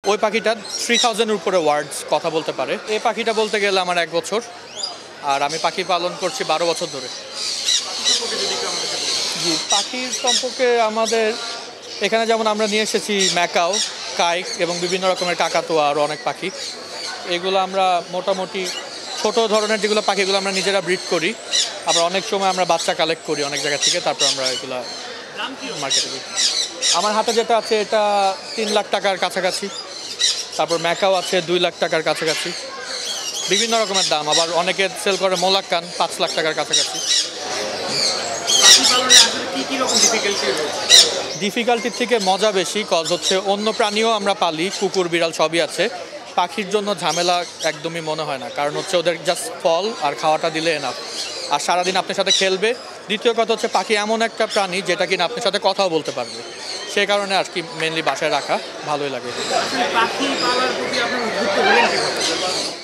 ওই পাখিটা 3000-এর উপরে ওয়ার্ডস কথা বলতে পারে। এই পাখিটা বলতে গেলে আমার 1 বছর, আর আমি পাখি পালন করছি 12 বছর ধরে। জি, পাখির সম্পর্কে আমাদের এখানে যেমন আমরা নিয়ে এসেছি ম্যাকাও, কাইক এবং বিভিন্ন রকমের কাকাতুয়া আরও অনেক পাখি। এগুলো আমরা মোটামুটি ছোট ধরনের যেগুলো পাখি, এগুলো আমরা নিজেরা ব্রিড করি। আবার অনেক সময় আমরা বাচ্চা কালেক্ট করি অনেক জায়গা থেকে, তারপর আমরা এগুলো মার্কেটে দিই। আমার হাতে যেটা আছে এটা 3 লাখ টাকার কাছাকাছি। তারপর ম্যাকাও আছে 2 লাখ টাকার কাছাকাছি, বিভিন্ন রকমের দাম। আবার অনেকে সেল করে মোলাক্কান 5 লাখ টাকার কাছাকাছি। ডিফিকাল্টির থেকে মজা বেশি, কজ হচ্ছে অন্য প্রাণীও আমরা পালি, কুকুর বিড়াল সবই আছে। পাখির জন্য ঝামেলা একদমই মনে হয় না, কারণ হচ্ছে ওদের জাস্ট ফল আর খাওয়াটা দিলে এনাফ, আর সারাদিন আপনার সাথে খেলবে। দ্বিতীয় কথা হচ্ছে পাখি এমন একটা প্রাণী যেটা কিনা আপনার সাথে কথাও বলতে পারবে, সেই কারণে আর কি মেনলি বাসায় রাখা ভালোই লাগে।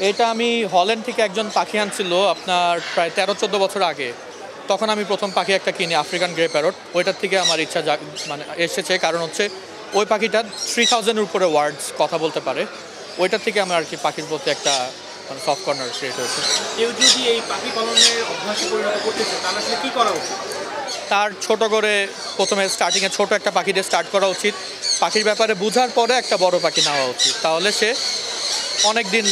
এটা আমি হল্যান্ড থেকে একজন পাখি আনছিল আপনার প্রায় 13-14 বছর আগে। তখন আমি প্রথম পাখি একটা কিনি, আফ্রিকান গ্রে প্যারট। ওইটার থেকে আমার ইচ্ছা মানে এসেছে, কারণ হচ্ছে ওই পাখিটা 3000-এর উপরে ওয়ার্ডস কথা বলতে পারে। ওইটার থেকে আমার আর কি পাখির প্রতি একটা মানে সফট কর্নার ক্রিয়েট হয়েছে। কেউ যদি এই পাখি পালনের অভ্যাসে পরিণত করতে চায় তাহলে আসলে কী করা উচিত? তার ছোট করে প্রথমে স্টার্টিংয়ে ছোট একটা পাখি দিয়ে স্টার্ট করা উচিত। পাখির ব্যাপারে বোঝার পরে একটা বড় পাখি নেওয়া উচিত, তাহলে সে অনেক দিন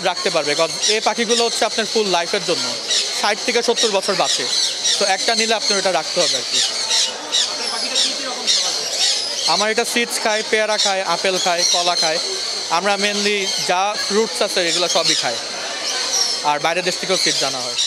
রাখতে পারবে। কারণ এই পাখিগুলো হচ্ছে আপনার ফুল লাইফের জন্য 60 থেকে 70 বছর বাঁচে। তো একটা নিলে আপনার এটা রাখতে হবে আর কি। আমার এটা সিডস খায়, পেয়ারা খায়, আপেল খায়, কলা খায়। আমরা মেনলি যা ফ্রুটস আছে এগুলো সবই খাই, আর বাইরের দেশ থেকেও সিড জানা হয়।